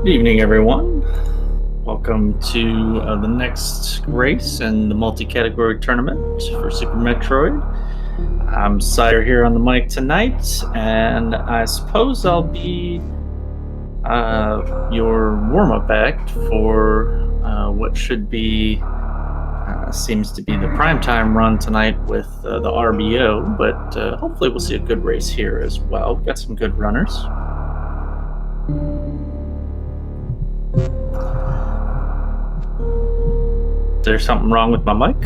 Good evening, everyone. Welcome to the next race in the multi-category tournament for Super Metroid. I'm Saetzero here on the mic tonight, and I suppose I'll be your warm-up act for what should be seems to be the primetime run tonight with the RBO, but hopefully we'll see a good race here as well. We've got some good runners. Is there something wrong with my mic?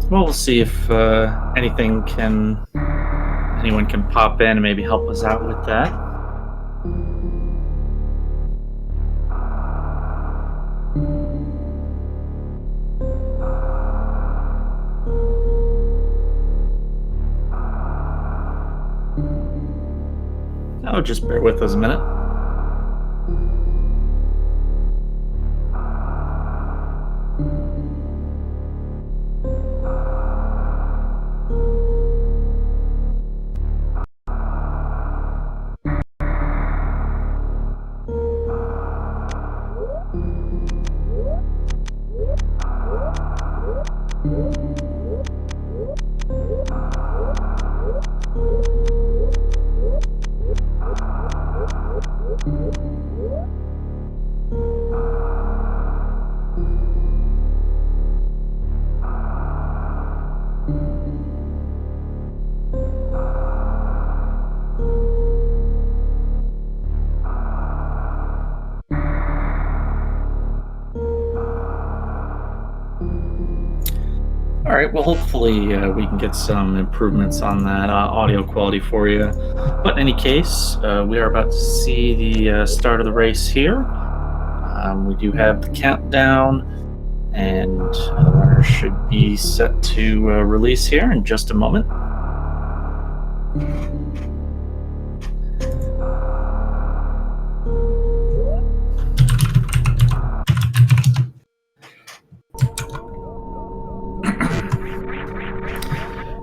Well, we'll see if anyone can pop in and maybe help us out with that. Oh, just bear with us a minute. All right, well, hopefully we can get some improvements on that audio quality for you. But in any case, we are about to see the start of the race here. We do have the countdown, and the runner should be set to release here in just a moment.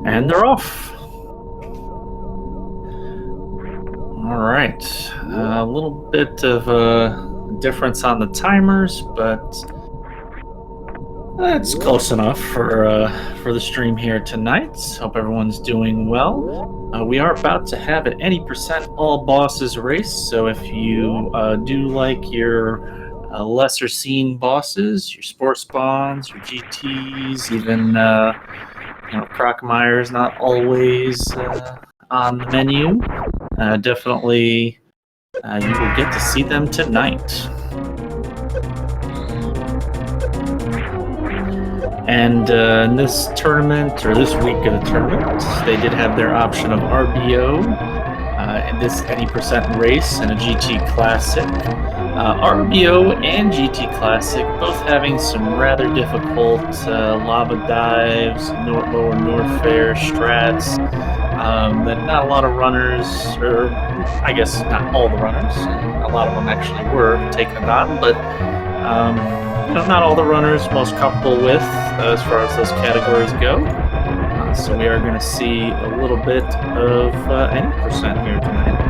And they're off. All right, a little bit of a difference on the timers, but it's close enough for the stream here tonight. Hope everyone's doing well. We are about to have an any percent all bosses race, so if you do like your lesser seen bosses, your sports spawns, your GTs, even Crocmire's not always on the menu. Definitely, you will get to see them tonight. And in this tournament, or this week of the tournament, they did have their option of RBO in this any percent race and a GT Classic. RBO and GT Classic both having some rather difficult lava dives, lower North Fair strats that not a lot of runners, or I guess not all the runners, a lot of them actually were taking it on, but not all the runners most comfortable with as far as those categories go. So we are going to see a little bit of any percent here tonight.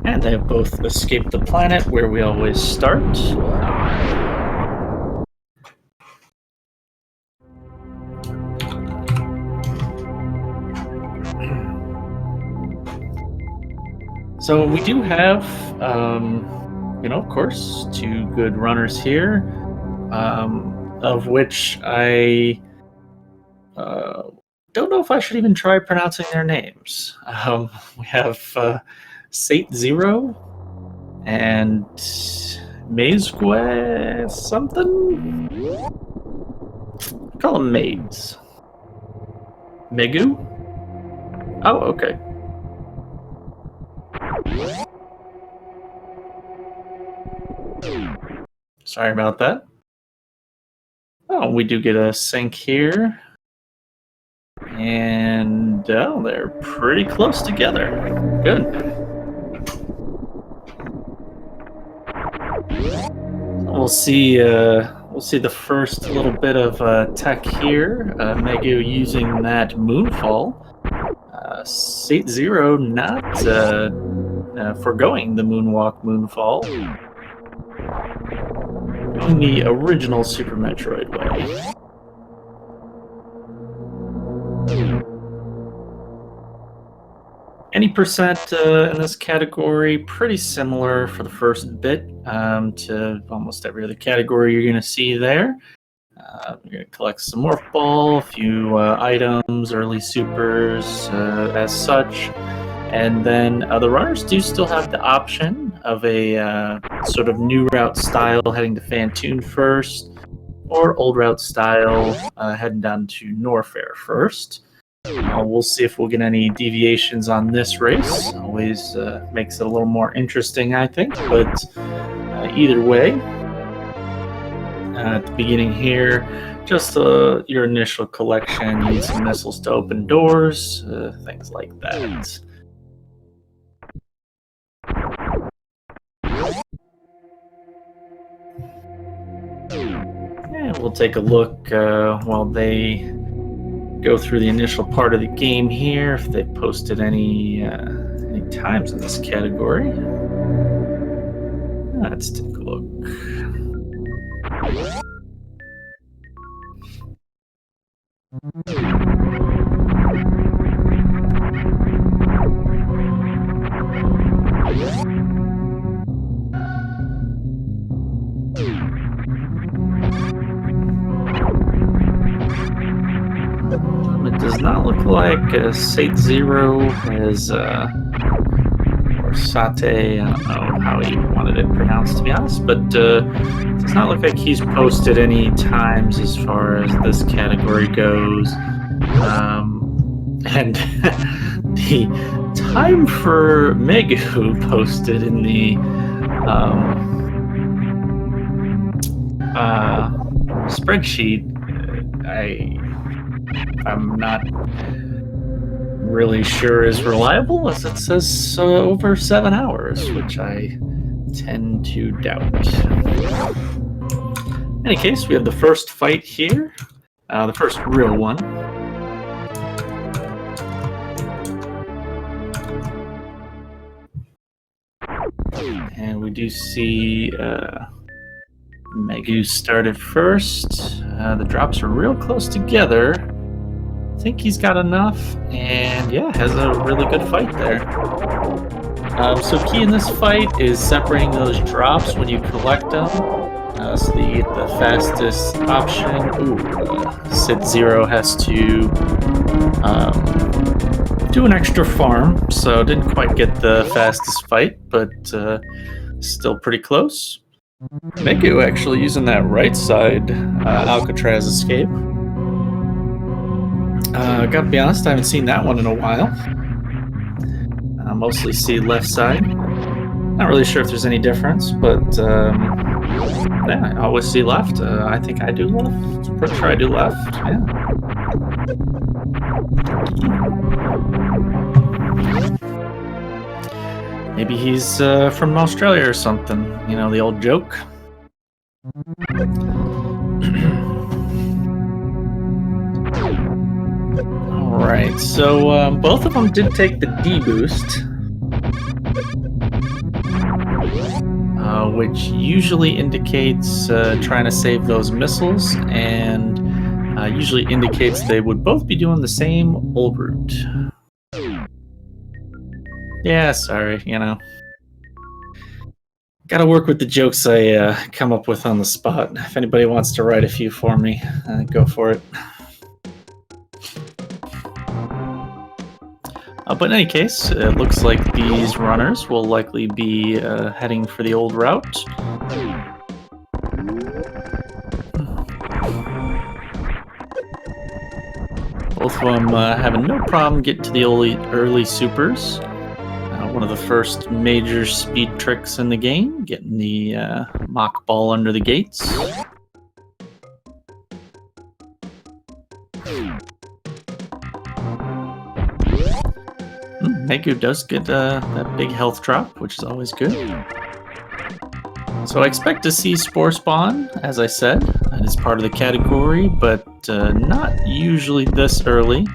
And they have both escaped the planet where we always start. So we do have, of course, two good runners here. of which I don't know if I should even try pronouncing their names. We have saetzero and Maisgueuh something? Call them maids. Megu? Oh, okay. Sorry about that. Oh, we do get a sync here. And they're pretty close together. Good. We'll see the first little bit of tech here. Meisgueuh using that moonfall. saetzero not forgoing the moonwalk moonfall. Going the original Super Metroid way. Any percent in this category, pretty similar for the first bit to almost every other category you're going to see there. You're going to collect some morph ball, a few items, early supers as such. And then the runners do still have the option of a sort of new route style heading to Fantoon first, or old route style heading down to Norfair first. We'll see if we'll get any deviations on this race. Always makes it a little more interesting, I think. But either way, at the beginning here, just your initial collection. You need some missiles to open doors, things like that. And we'll take a look while they go through the initial part of the game here, if they've posted any times in this category. Let's take a look. It does not look like saetzero has, or Sate, I don't know how he wanted it pronounced, to be honest, but it does not look like he's posted any times as far as this category goes. And the time for Maisgueuh posted in the spreadsheet, I'm not really sure is reliable, as it says over 7 hours, which I tend to doubt. In any case, we have the first fight here, the first real one. And we do see Maisgueuh started first. The drops are real close together. I think he's got enough, and yeah, has a really good fight there. So key in this fight is separating those drops when you collect them. So that you get the fastest option. saetzero has to do an extra farm, so didn't quite get the fastest fight, but still pretty close. Maisgueuh actually using that right side Alcatraz escape. Gotta be honest, I haven't seen that one in a while. Mostly see left side. Not really sure if there's any difference, but yeah, I always see left. I think I do left. Pretty sure I do left. Yeah. Maybe he's from Australia or something. You know, the old joke. Alright, so both of them did take the D boost, which usually indicates trying to save those missiles, and usually indicates they would both be doing the same old route. Yeah, sorry, you know. Gotta work with the jokes I come up with on the spot. If anybody wants to write a few for me, go for it. But in any case, it looks like these runners will likely be heading for the old route. Both of them having no problem getting to the early supers. One of the first major speed tricks in the game, getting the mock ball under the gates. Maisgueuh does get that big health drop, which is always good. So I expect to see Spore Spawn, as I said. That is part of the category, but not usually this early.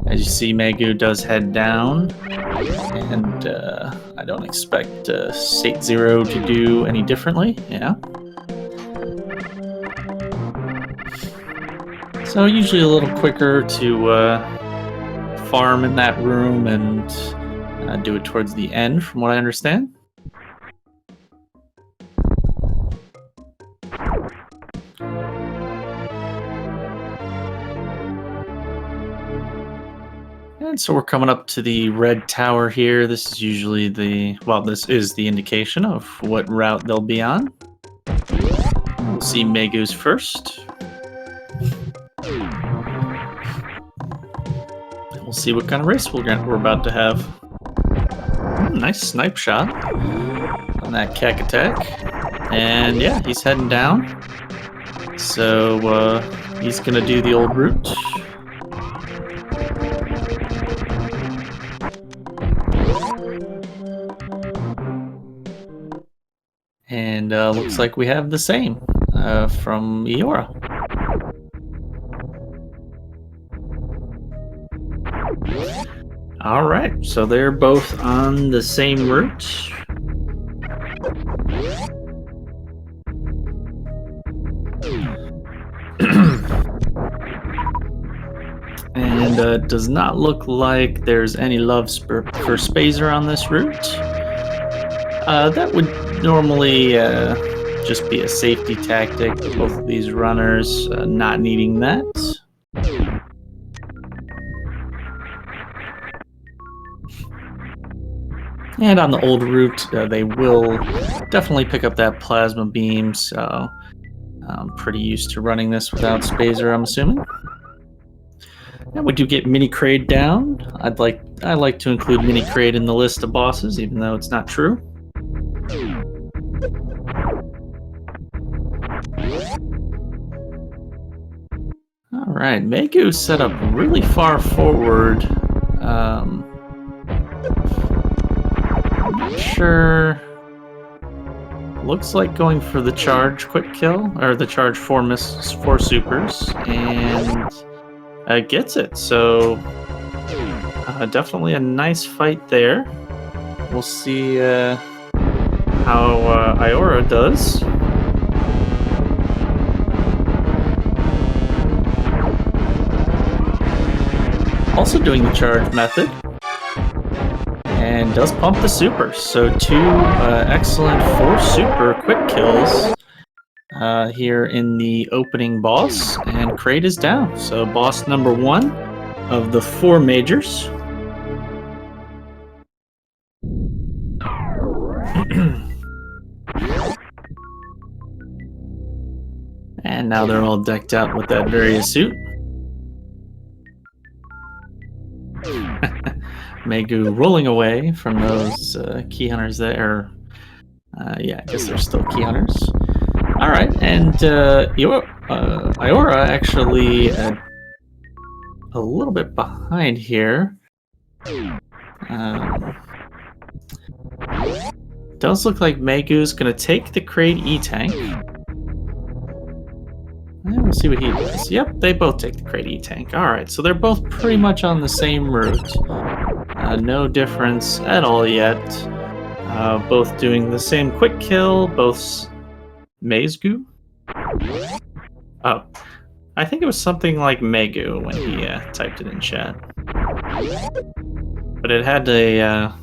As you see, Maisgueuh does head down, and I don't expect saetzero to do any differently, yeah. So usually a little quicker to farm in that room and do it towards the end, from what I understand. And so we're coming up to the red tower here. This is usually this is the indication of what route they'll be on. We'll see Maisgueuh's first. We'll see what kind of race we're about to have. Nice snipe shot on that cack attack. And yeah, he's heading down. So he's gonna do the old route. And looks like we have the same from Iora. All right, so they're both on the same route. And it does not look like there's any love for Spazer on this route. That would normally just be a safety tactic, both of these runners not needing that. And on the old route, they will definitely pick up that plasma beam, so I'm pretty used to running this without Spazer, I'm assuming. And we do get Mini Kraid down. I like to include Mini Kraid in the list of bosses, even though it's not true. All right, Maisgueuh set up really far forward. Not sure. Looks like going for the charge quick kill, or the charge 4 supers, and gets it. So definitely a nice fight there. We'll see how Iora does. Also doing the charge method. And does pump the super. So 2 excellent 4 super quick kills here in the opening boss. And Kraid is down. So boss number 1 of the 4 majors. And now they're all decked out with that various suit. Maisgueuh rolling away from those key hunters there. Yeah, I guess they're still key hunters. All right, and Iora actually a little bit behind here. Does look like Maisgueuh's going to take the Kraid E-Tank. And we'll see what he does. Yep, they both take the Kraid E-Tank. Alright, so they're both pretty much on the same route. No difference at all yet. Both doing the same quick kill, both Maisgueuh? Oh, I think it was something like Maisgueuh when he typed it in chat. But it had a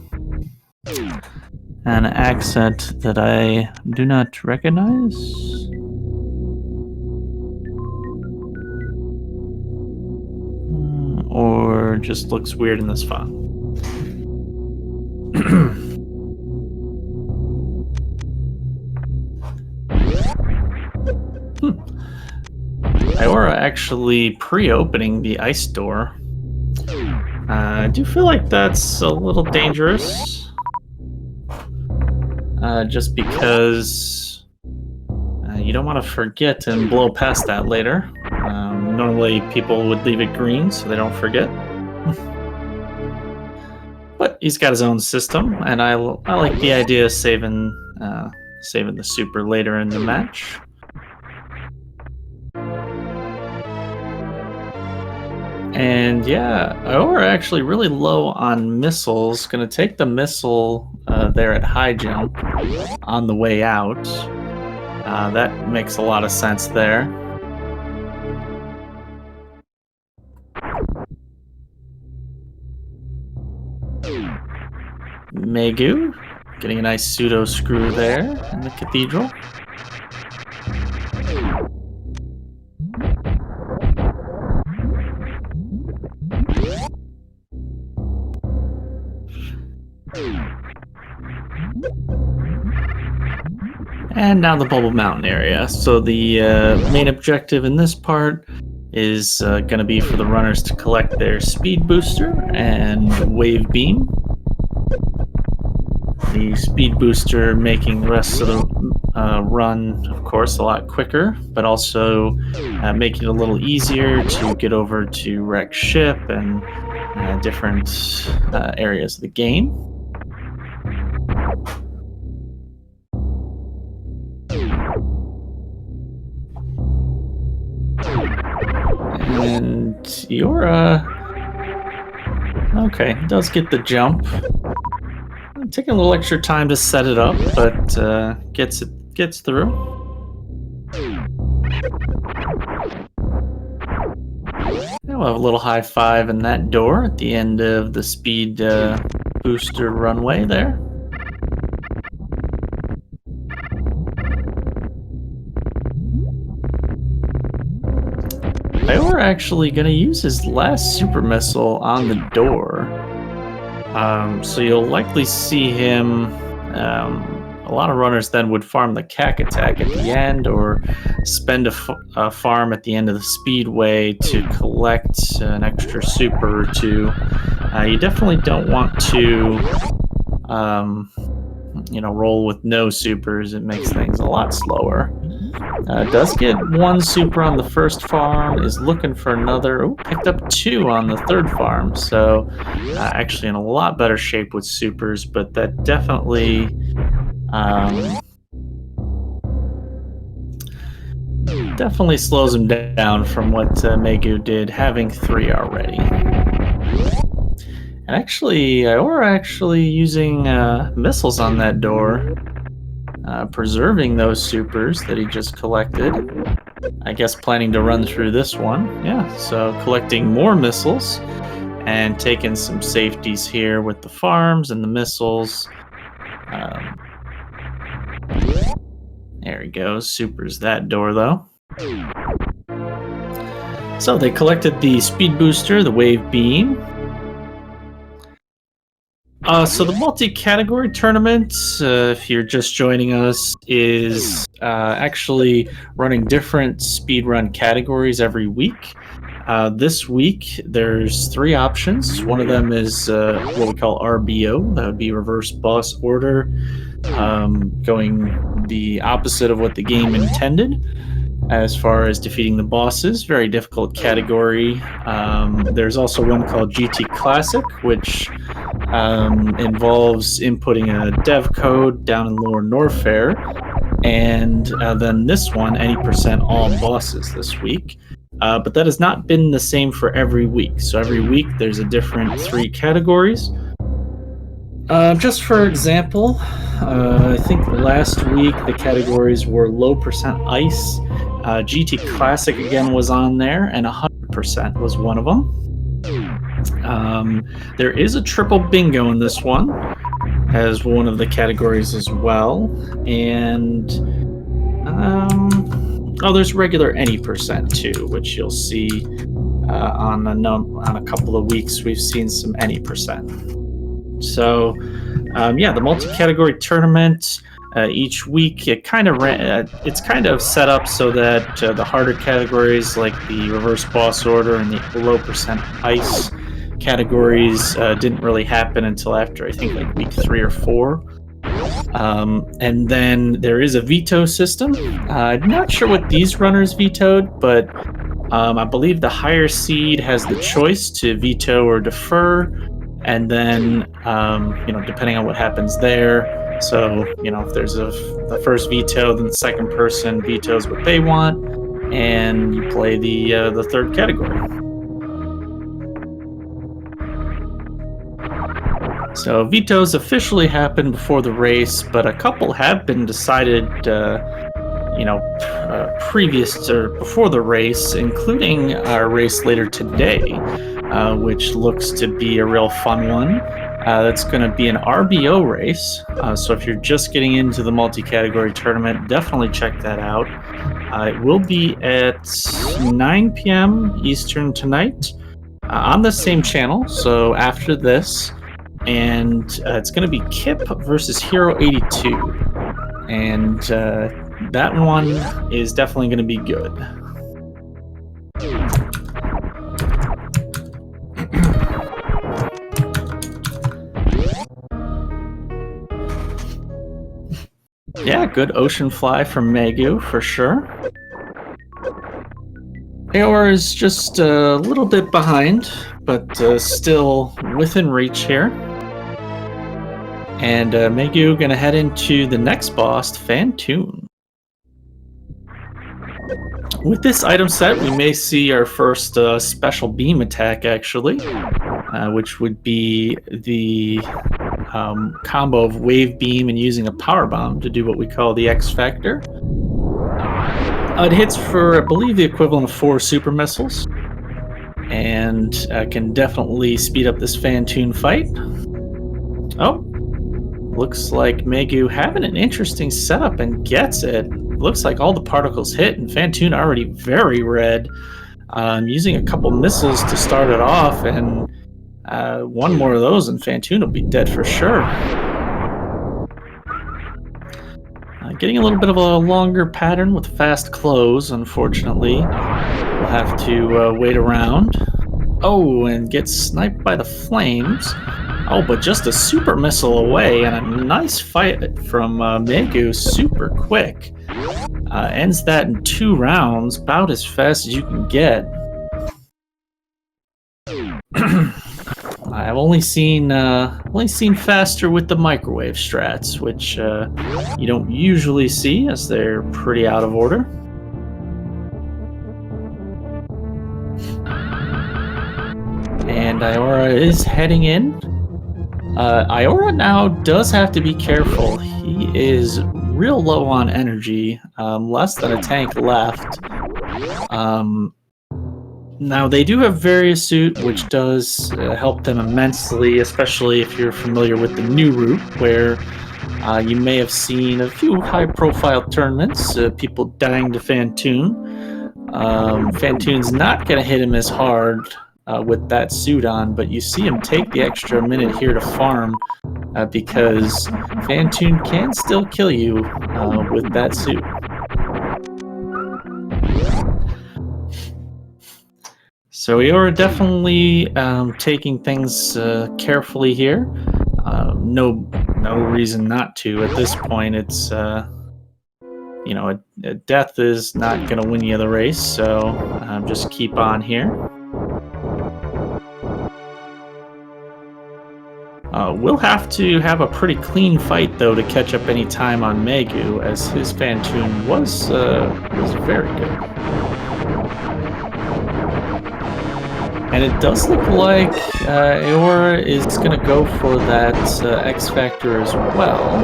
an accent that I do not recognize. Or just looks weird in this font. Iora actually pre-opening the ice door. I do feel like that's a little dangerous. Just because you don't want to forget and blow past that later. Normally people would leave it green so they don't forget. But he's got his own system, and I like the idea of saving the super later in the match. And yeah, Iora actually really low on missiles. Gonna take the missile there at high jump on the way out. That makes a lot of sense there. Maisgueuh getting a nice pseudo screw there in the cathedral. And now the Bubble Mountain area. So the main objective in this part is going to be for the runners to collect their speed booster and wave beam. The speed booster making the rest of the run, of course, a lot quicker, but also making it a little easier to get over to wreck ship and different areas of the game. And iora, okay, does get the jump. Taking a little extra time to set it up, but gets through. And we'll have a little high five in that door at the end of the speed booster runway there. We're actually going to use his last super missile on the door. So you'll likely see him, a lot of runners then would farm the cack attack at the end, or spend a farm at the end of the speedway to collect an extra super or two. You definitely don't want to, roll with no supers. It makes things a lot slower. Does get one super on the first farm, is looking for another. Ooh, picked up two on the third farm, so actually in a lot better shape with supers, but that definitely definitely slows him down from what Maisgueuh did, having three already. And actually, iora actually using missiles on that door. Preserving those supers that he just collected. I guess planning to run through this one. Yeah, so collecting more missiles and taking some safeties here with the farms and the missiles. There he goes. Supers that door, though. So they collected the speed booster, the wave beam. So the multi-category tournament, if you're just joining us, is actually running different speedrun categories every week. This week, there's three options. One of them is what we call RBO. That would be reverse boss order, going the opposite of what the game intended as far as defeating the bosses. Very difficult category. There's also one called GT Classic, which involves inputting a dev code down in Lower Norfair, and then this one, any percent all bosses this week. But that has not been the same for every week. So every week there's a different three categories. Just for example, I think last week the categories were low percent ice, GT Classic again was on there, and 100% was one of them. There is a triple bingo in this one. as one of the categories as well. And there's regular any percent too, which you'll see on a couple of weeks. We've seen some any percent. So yeah, the multi-category tournament. Each week, it's kind of set up so that the harder categories like the reverse boss order and the low percent ice categories didn't really happen until after I think like week 3 or 4. And then there is a veto system. I'm not sure what these runners vetoed, but I believe the higher seed has the choice to veto or defer, and then depending on what happens there. So, if there's the first veto, then the second person vetoes what they want, and you play the third category. So vetoes officially happened before the race, but a couple have been decided, previous or before the race, including our race later today, which looks to be a real fun one. That's going to be an RBO race. So if you're just getting into the multi-category tournament, definitely check that out. It will be at 9 p.m. Eastern tonight on the same channel. So after this, and it's going to be Kip versus Hero 82. And that one is definitely going to be good. Yeah, good ocean fly from Maisgueuh for sure. iora is just a little bit behind, but still within reach here. And Maisgueuh gonna head into the next boss, Fantoon. With this item set, we may see our first special beam attack, actually, which would be the combo of wave beam and using a power bomb to do what we call the X Factor. It hits for, I believe, the equivalent of 4 super missiles, and can definitely speed up this Fantoon fight. Oh, looks like Maisgueuh having an interesting setup and gets it. Looks like all the particles hit, and Fantoon already very red. Using a couple missiles to start it off, and one more of those and Fantoon will be dead for sure. Getting a little bit of a longer pattern with fast close, unfortunately. We'll have to wait around. Oh, and get sniped by the flames. Oh, but just a super missile away, and a nice fight from Maisgueuh, super quick. Ends that in 2 rounds, about as fast as you can get. I've only seen faster with the microwave strats, which you don't usually see, as they're pretty out of order. And iora is heading in. iora now does have to be careful. He is real low on energy, less than a tank left. Now, they do have Various Suit, which does help them immensely, especially if you're familiar with the new route, where you may have seen a few high-profile tournaments, people dying to Fantoon. Fantoon's not going to hit him as hard with that suit on, but you see him take the extra minute here to farm because Fantoon can still kill you with that suit. So iora definitely taking things carefully here. No reason not to at this point. It's death is not going to win you the race, so just keep on here. We'll have to have a pretty clean fight though to catch up any time on Maisgueuh, as his Fantoon was very good. And it does look like iora is going to go for that X Factor as well.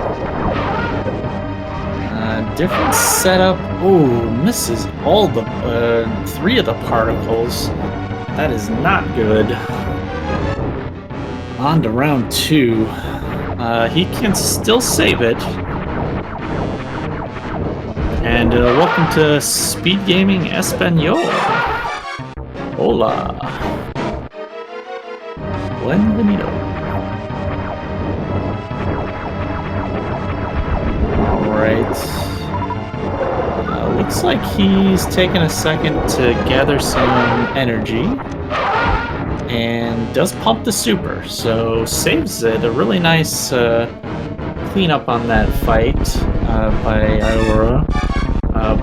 Different setup. Oh, misses all the 3 of the particles. That is not good. On to round 2. He can still save it. And welcome to SpeedGaming Espanol. Hola. Bienvenido. Alright. Looks like he's taking a second to gather some energy. And does pump the super, so saves it. A really nice cleanup on that fight by Iora,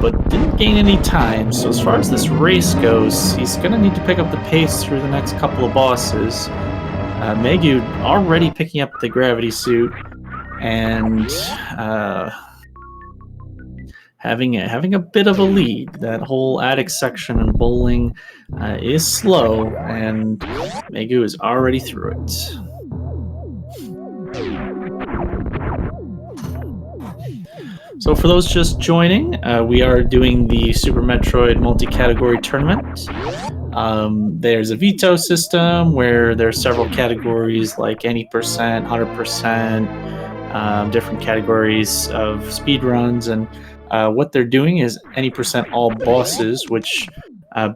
but didn't gain any time. So as far as this race goes, he's going to need to pick up the pace through the next couple of bosses. Maisgueuh already picking up the gravity suit and having a bit of a lead. That whole attic section and bowling is slow, and Maisgueuh is already through it. So for those just joining, we are doing the Super Metroid multi-category tournament. There's a veto system where there are several categories like any percent, 100%, different categories of speedruns, and what they're doing is any percent all bosses, which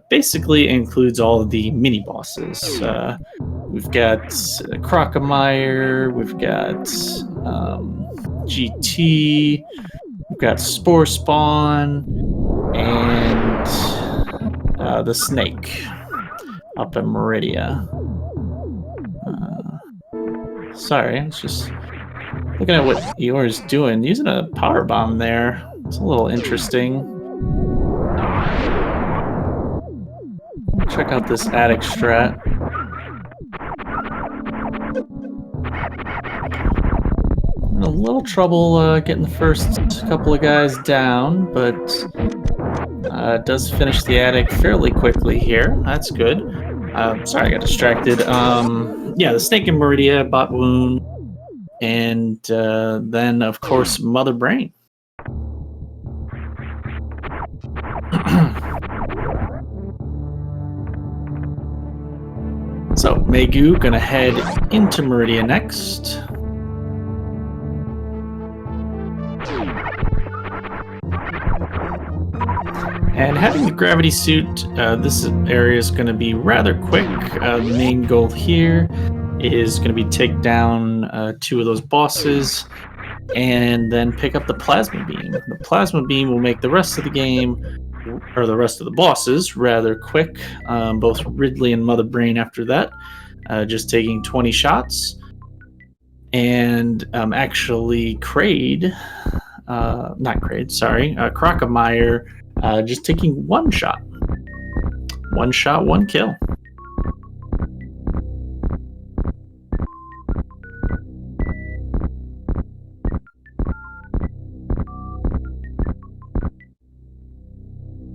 basically includes all of the mini bosses. We've got Crocomire, we've got GT, we've got Spore Spawn, and the Snake up in Meridia. Sorry, I was just looking at what Iora's doing. Using a power bomb there. It's a little interesting. Check out this attic strat. A little trouble getting the first couple of guys down, but does finish the attic fairly quickly here. That's good. Sorry, I got distracted. Yeah, the Snake in Meridia, Bot Wound, and then, of course, Mother Brain. So, Maisgueuh gonna head into Meridia next. And having the gravity suit, this area is going to be rather quick. The main goal here is going to be take down 2 of those bosses and then pick up the plasma beam. The plasma beam will make the rest of the game, or the rest of the bosses, rather quick. Both Ridley and Mother Brain after that, just taking 20 shots. And actually Crocomire, just taking 1 shot. 1 shot, 1 kill.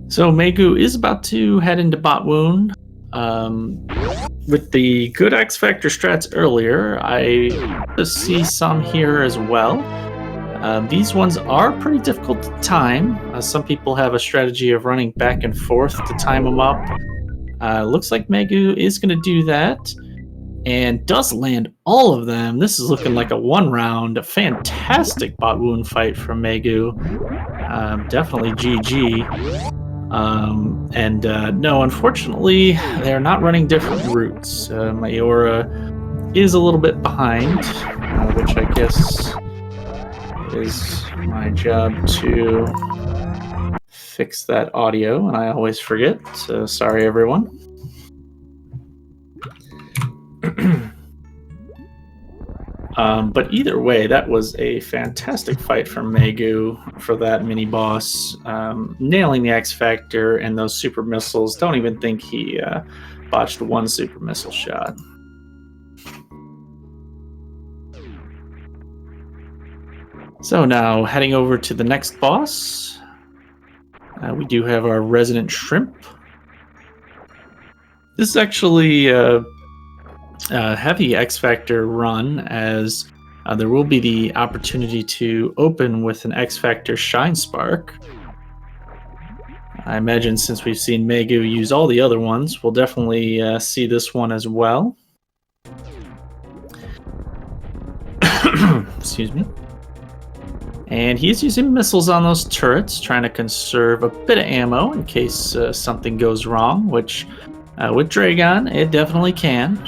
So Maisgueuh is about to head into Bot Wound. With the good X Factor strats earlier, I see some here as well. These ones are pretty difficult to time. Some people have a strategy of running back and forth to time them up. Looks like Maisgueuh is going to do that and does land all of them. This is looking like a 1 round, a fantastic Bot Wound fight from Maisgueuh. Definitely GG. No, unfortunately, they're not running different routes. My iora is a little bit behind, which I guess is my job to fix that audio, and I always forget, so sorry everyone. But either way, that was a fantastic fight from Maisgueuh for that mini boss, nailing the X Factor and those super missiles. Don't even think he botched 1 super missile shot. So now heading over to the next boss, we do have our Resident Shrimp. This is actually a heavy X Factor run, as there will be the opportunity to open with an X Factor Shine Spark. I imagine since we've seen Maisgueuh use all the other ones, we'll definitely see this one as well. excuse me. And he's using missiles on those turrets, trying to conserve a bit of ammo in case something goes wrong, which with Dragon, it definitely can.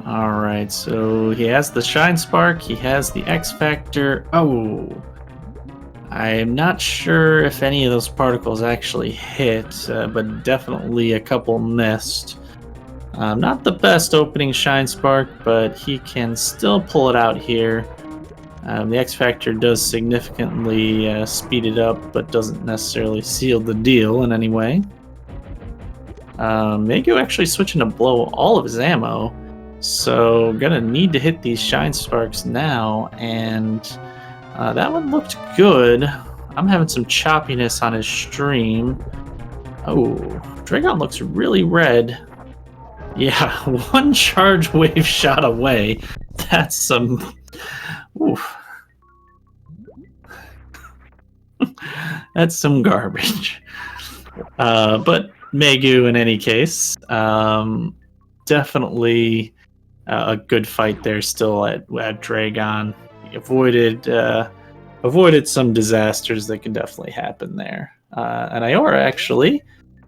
Alright, so he has the Shine Spark, he has the X Factor. Oh, I'm not sure if any of those particles actually hit, but definitely a couple missed. Not the best opening Shine Spark, but he can still pull it out here. The X Factor does significantly speed it up, but doesn't necessarily seal the deal in any way. Maisgueuh actually switching to blow all of his ammo, so gonna need to hit these Shine Sparks now, and that one looked good. I'm having some choppiness on his stream. Oh, Dragon looks really red. Yeah, one charge wave shot away. That's some... Oof. That's some garbage. But Maisgueuh, in any case, definitely a good fight there still at Dragon. He avoided some disasters that can definitely happen there. And Iora actually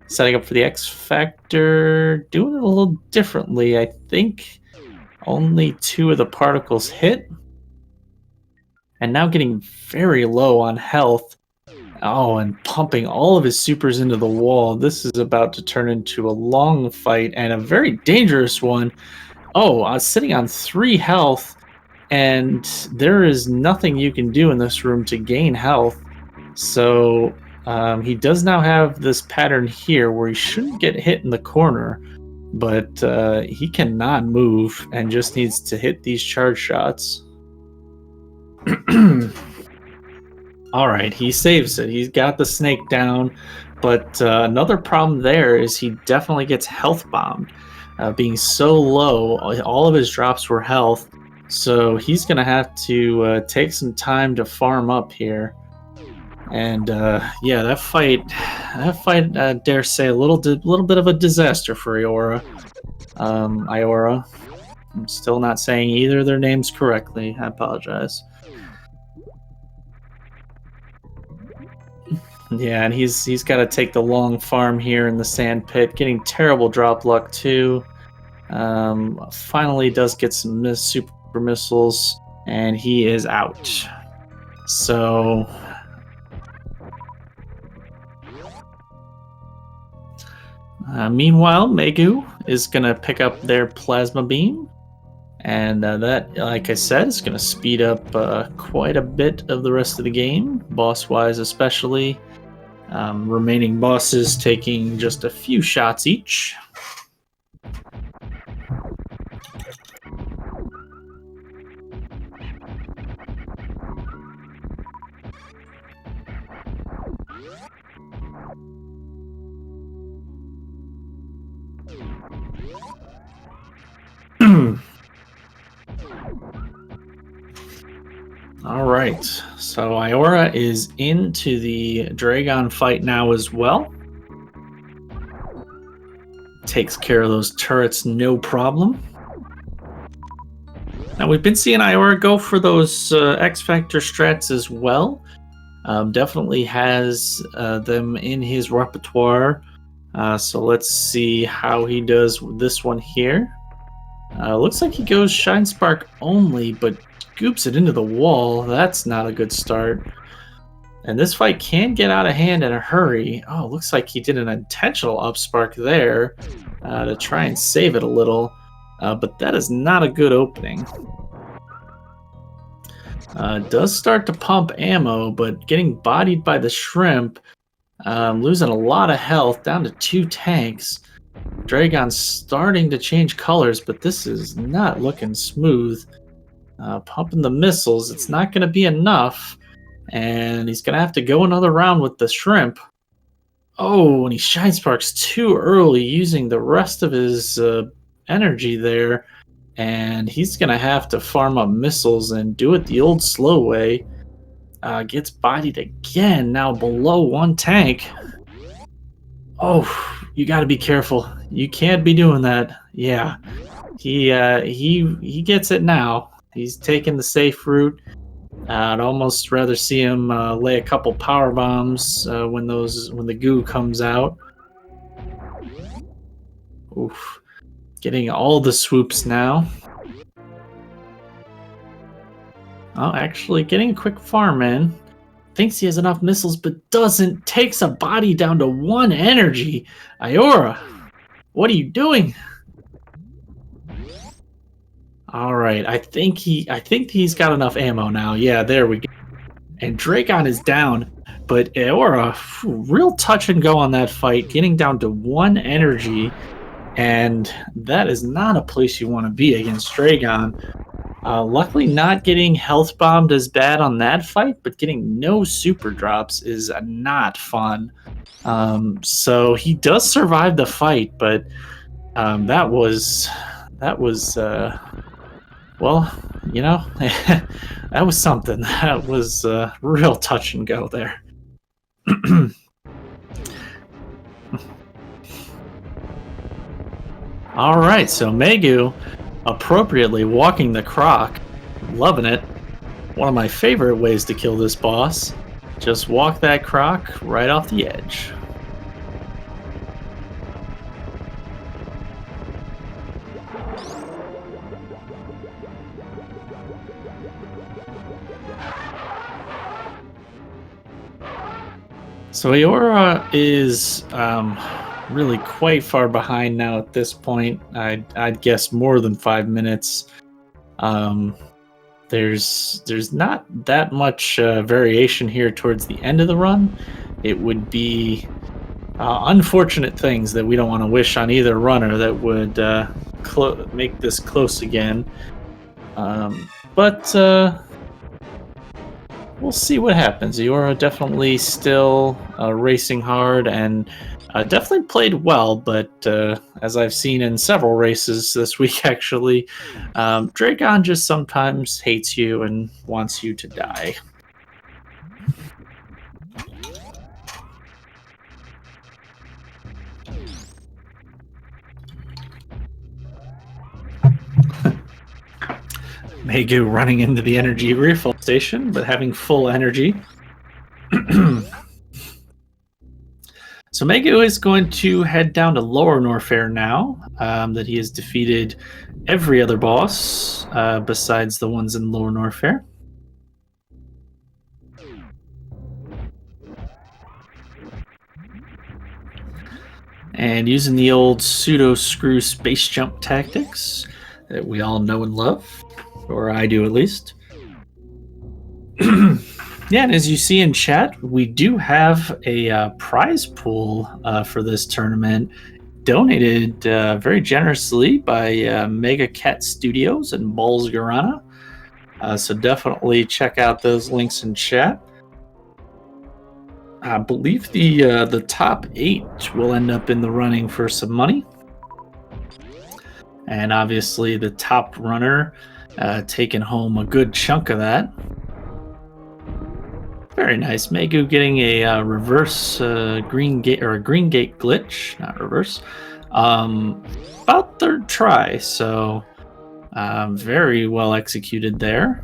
setting up for the X Factor, doing it a little differently. I think only 2 of the particles hit, and now getting very low on health. Oh, and pumping all of his supers into the wall. This is about to turn into a long fight and a very dangerous one. Oh, I was sitting on 3 health, and there is nothing you can do in this room to gain health. So he does now have this pattern here where he shouldn't get hit in the corner, but he cannot move and just needs to hit these charge shots. All right, he saves it. He's got the snake down, but another problem there is he definitely gets health bombed. Being so low, all of his drops were health, so he's going to have to take some time to farm up here. And yeah, that fight, I dare say, a little bit of a disaster for Iora. I'm still not saying either of their names correctly. I apologize. Yeah, and he's got to take the long farm here in the sand pit, getting terrible drop luck too. Finally does get some super missiles, and he is out. So meanwhile, Maisgueuh is going to pick up their plasma beam, and that, like I said, is going to speed up quite a bit of the rest of the game, boss-wise especially. Remaining bosses taking just a few shots each. All right, so Iora is into the Dragon fight now as well. Takes care of those turrets, no problem. Now, we've been seeing Iora go for those X Factor strats as well. Definitely has them in his repertoire. So let's see how he does with this one here. Looks like he goes Shine Spark only, but scoops it into the wall. That's not a good start. And this fight can get out of hand in a hurry. Oh, looks like he did an intentional upspark there to try and save it a little. But that is not a good opening. Does start to pump ammo, but getting bodied by the shrimp, losing a lot of health, down to 2 tanks. Dragon's starting to change colors, but this is not looking smooth. Pumping the missiles, it's not going to be enough, and he's going to have to go another round with the shrimp. Oh, and he Shine Sparks too early, using the rest of his energy there, and he's going to have to farm up missiles and do it the old slow way. Gets bodied again, now below 1 tank. Oh, you got to be careful. You can't be doing that. Yeah, he gets it now. He's taking the safe route. I'd almost rather see him lay a couple power bombs when the goo comes out. Oof, getting all the swoops now. Oh, actually, getting a quick farm in. Thinks he has enough missiles, but doesn't. Takes a body down to 1 energy. Iora, what are you doing? All right, I think he's got enough ammo now. Yeah, there we go. And Dragon is down, but Iora, real touch and go on that fight, getting down to 1 energy, and that is not a place you want to be against Dragon. Luckily, not getting health bombed as bad on that fight, but getting no super drops is not fun. So he does survive the fight, but that was well, you know, that was something. That was real touch and go there. All right, so Maisgueuh appropriately walking the croc, loving it. One of my favorite ways to kill this boss. Just walk that croc right off the edge. So Iora is really quite far behind now at this point. I'd guess more than 5 minutes. There's not that much variation here towards the end of the run. It would be unfortunate things that we don't want to wish on either runner that would make this close again. But we'll see what happens. Iora definitely still racing hard and definitely played well, but as I've seen in several races this week, actually, Dragon just sometimes hates you and wants you to die. Maisgueuh running into the energy refill station, but having full energy. So Maisgueuh is going to head down to Lower Norfair now that he has defeated every other boss besides the ones in Lower Norfair. And using the old pseudo-screw space jump tactics that we all know and love, or I do at least. Yeah, and as you see in chat, we do have a prize pool for this tournament, donated very generously by Mega Cat Studios and Balls Guarana. So definitely check out those links in chat. I believe the top 8 will end up in the running for some money. And obviously the top runner taking home a good chunk of that. Very nice. Maisgueuh getting a reverse green gate glitch, not reverse. About 3rd try, so very well executed there.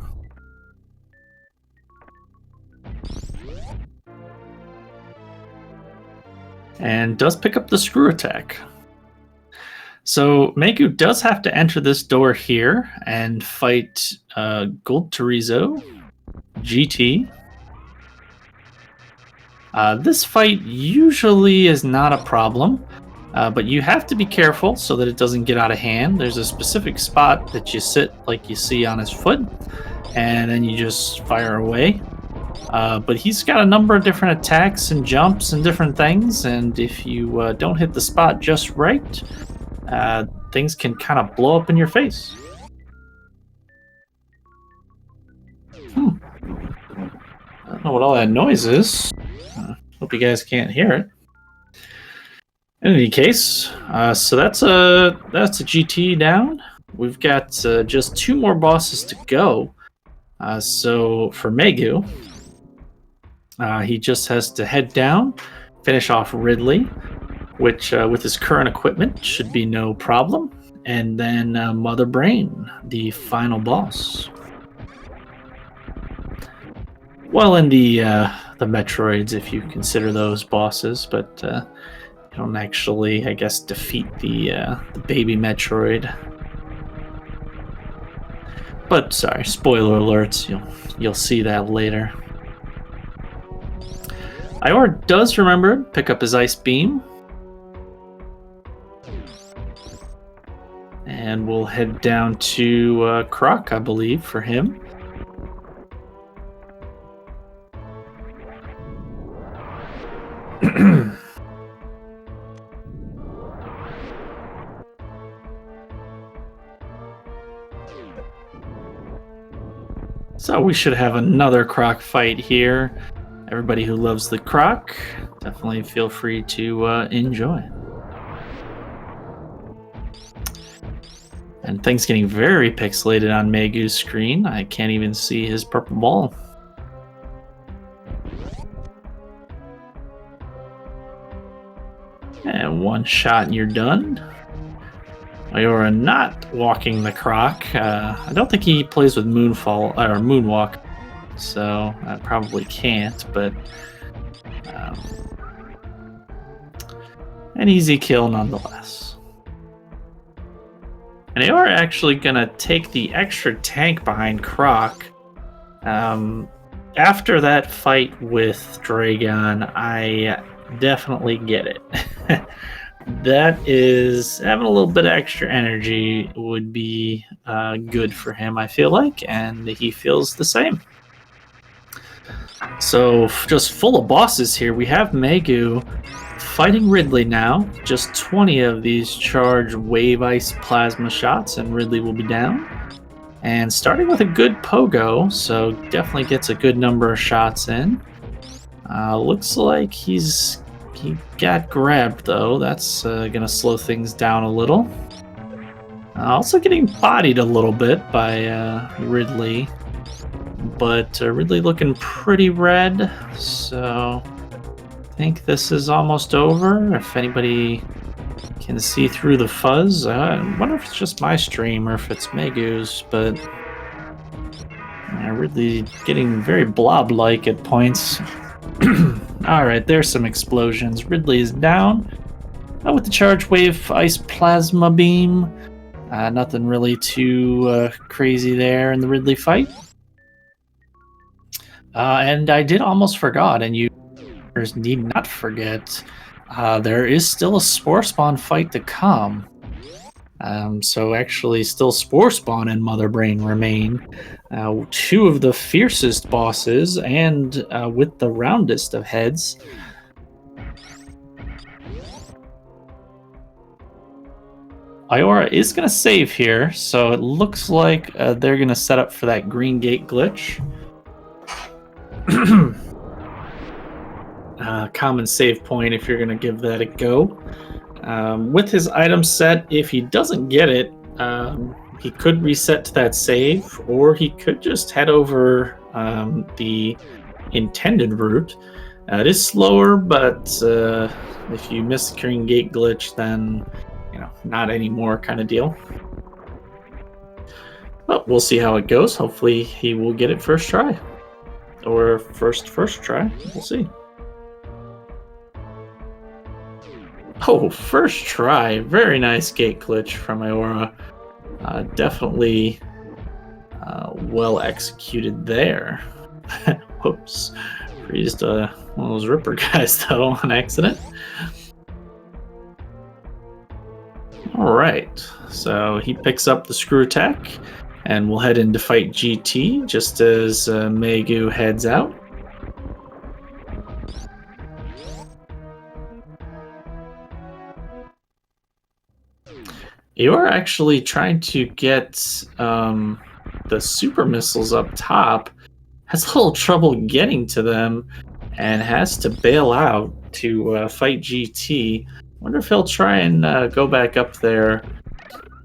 And does pick up the screw attack. So Maisgueuh does have to enter this door here and fight Gold Torizo, GT. This fight usually is not a problem, but you have to be careful so that it doesn't get out of hand. There's a specific spot that you sit like you see on his foot, and then you just fire away. But he's got a number of different attacks and jumps and different things, and if you don't hit the spot just right, things can kind of blow up in your face. I don't know what all that noise is. Hope you guys can't hear it. In any case, so that's a GT down. We've got just 2 more bosses to go. So for Maisgueuh, he just has to head down, finish off Ridley, which with his current equipment should be no problem. And then Mother Brain, the final boss. Well, in the Metroids, if you consider those bosses, but you don't actually, I guess, defeat the baby Metroid. But sorry, spoiler alerts. You'll see that later. Iora does remember pick up his ice beam, and we'll head down to Croc, I believe, for him. So we should have another Croc fight here. Everybody who loves the Croc, definitely feel free to enjoy. And things getting very pixelated on Maisgueuh's screen. I can't even see his purple ball. And one shot and you're done. Iora not walking the Croc. I don't think he plays with Moonfall or Moonwalk, so I probably can't, but an easy kill nonetheless. And Iora actually gonna take the extra tank behind Croc. After that fight with Dragon, I definitely get it. That is, having a little bit of extra energy would be good for him, I feel like, and he feels the same. So, just full of bosses here. We have Maisgueuh fighting Ridley now. Just 20 of these charged wave ice plasma shots, and Ridley will be down. And starting with a good pogo, so definitely gets a good number of shots in. Looks like he got grabbed, though. That's going to slow things down a little. Also getting bodied a little bit by Ridley. But Ridley looking pretty red, so I think this is almost over. If anybody can see through the fuzz. I wonder if it's just my stream or if it's Maisgueuh's, but Ridley getting very blob-like at points. Alright, there's some explosions. Ridley is down with the charge wave ice plasma beam. Nothing really too crazy there in the Ridley fight. And I did almost forgot, and you need not forget, there is still a Spore Spawn fight to come. So actually still Spore Spawn and Mother Brain remain. Two of the fiercest bosses and with the roundest of heads. Iora is going to save here, so it looks like they're going to set up for that green gate glitch. Common save point if you're going to give that a go. With his item set, if he doesn't get it, he could reset to that save, or he could just head over the intended route. It is slower, but if you miss the green gate glitch, then not anymore kind of deal. But we'll see how it goes. Hopefully he will get it first try. Or first try. We'll see. Oh, first try. Very nice gate glitch from Iora. Definitely well executed there. Whoops. Freezed one of those Ripper guys, though, on accident. Alright, so he picks up the screw attack, and we'll head in to fight GT just as Maisgueuh heads out. You're actually trying to get the super missiles up top, has a little trouble getting to them, and has to bail out to fight GT. Wonder if he'll try and go back up there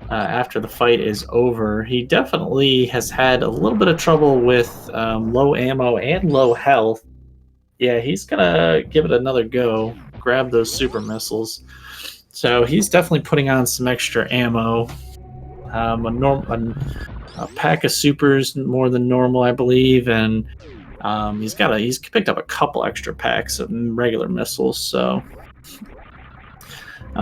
after the fight is over. He definitely has had a little bit of trouble with low ammo and low health. Yeah, he's gonna give it another go, grab those super missiles. So he's definitely putting on some extra ammo. A pack of supers more than normal, I believe, and he's picked up a couple extra packs of regular missiles, so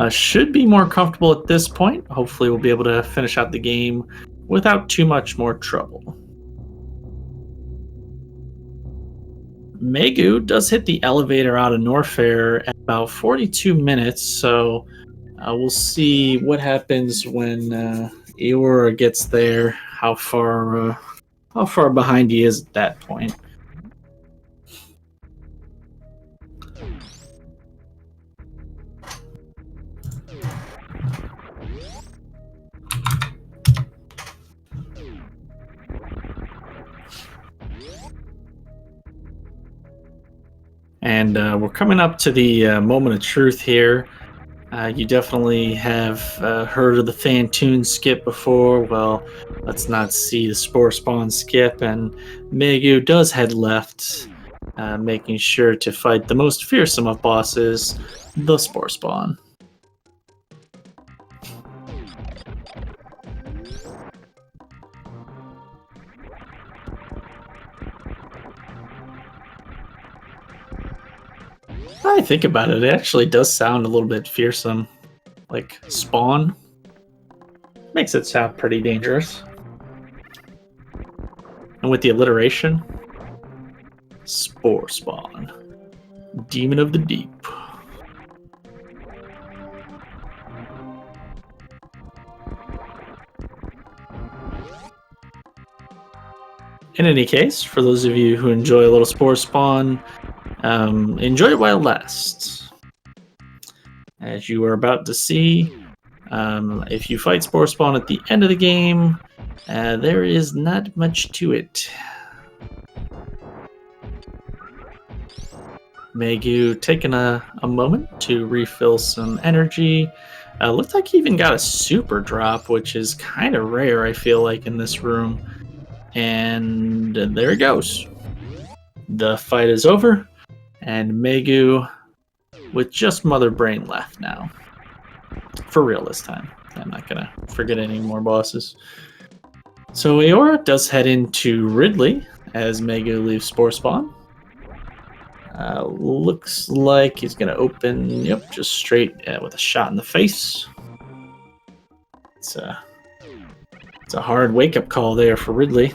should be more comfortable at this point. Hopefully we'll be able to finish out the game without too much more trouble. Maisgueuh does hit the elevator out of Norfair at about 42 minutes, so we'll see what happens when Iora gets there, how far behind he is at that point. And we're coming up to the moment of truth here. You definitely have heard of the Fantoon skip before. Well, let's not see the Spore Spawn skip. And Maisgueuh does head left, making sure to fight the most fearsome of bosses, the Spore Spawn. I think about it, it actually does sound a little bit fearsome. Like Spawn. Makes it sound pretty dangerous. And with the alliteration, Spore Spawn. Demon of the Deep. In any case, for those of you who enjoy a little Spore Spawn, enjoy it while it lasts. As you are about to see, if you fight Spore Spawn at the end of the game, there is not much to it. Maisgueuh taking a moment to refill some energy. Looks like he even got a super drop, which is kind of rare, I feel like, in this room. And there it goes. The fight is over, and Maisgueuh with just Mother Brain left now. For real this time. I'm not gonna forget any more bosses. So Iora does head into Ridley as Maisgueuh leaves Spore Spawn. Looks like he's gonna open, yep, just straight with a shot in the face. It's a hard wake-up call there for Ridley.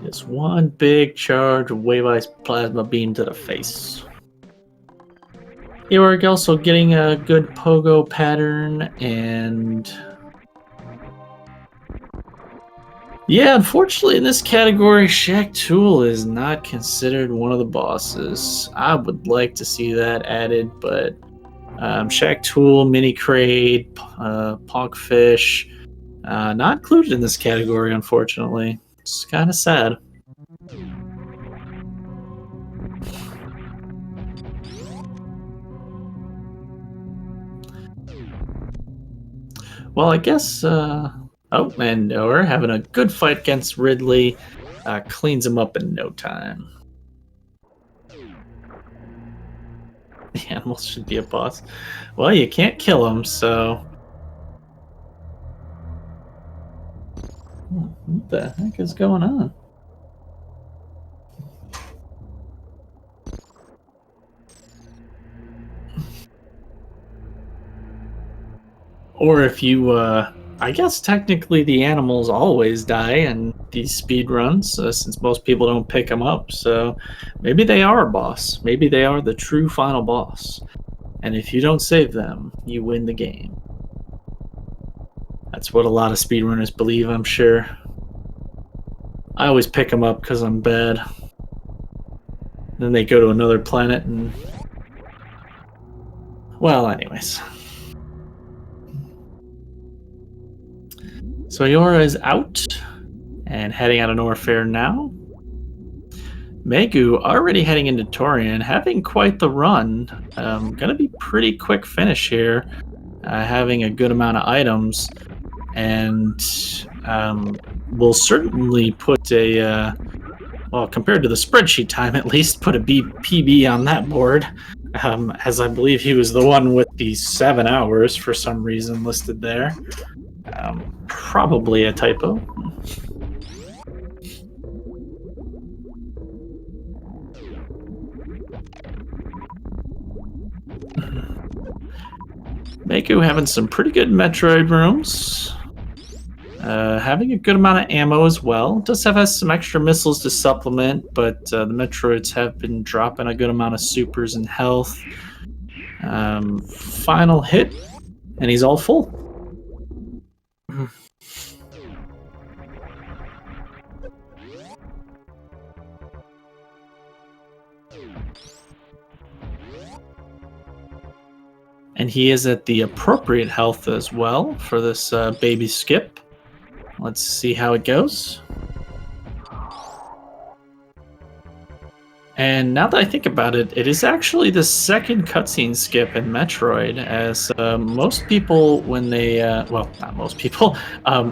Just one big charge of Wave Ice Plasma Beam to the face. Iora also getting a good pogo pattern, and yeah, unfortunately in this category, Shack Tool is not considered one of the bosses. I would like to see that added, but Shack Tool, Mini Crate, Punkfish, not included in this category, unfortunately. It's kind of sad. Well, I guess, oh, and we're having a good fight against Ridley. Cleans him up in no time. The animals should be a boss. Well, you can't kill him, so... What the heck is going on? Or if you, I guess technically the animals always die in these speed runs, since most people don't pick them up, so maybe they are a boss. Maybe they are the true final boss. And if you don't save them, you win the game. That's what a lot of speedrunners believe, I'm sure. I always pick them up because I'm bad. Then they go to another planet and... Well, anyways. So Iora is out and heading out of Norfair now. Maisgueuh already heading into Torian, having quite the run. Gonna be pretty quick finish here, having a good amount of items, and will certainly put a, well, compared to the spreadsheet time at least, put a PB on that board. as I believe he was the one with the 7 hours for some reason listed there. Probably a typo. Maisgueuh having some pretty good Metroid rooms. Having a good amount of ammo as well. Does have some extra missiles to supplement, but the Metroids have been dropping a good amount of supers and health. Final hit, and he's all full. And he is at the appropriate health as well for this baby skip. Let's see how it goes. And now that I think about it, it is actually the second cutscene skip in Metroid, as most people, when they, well, not most people,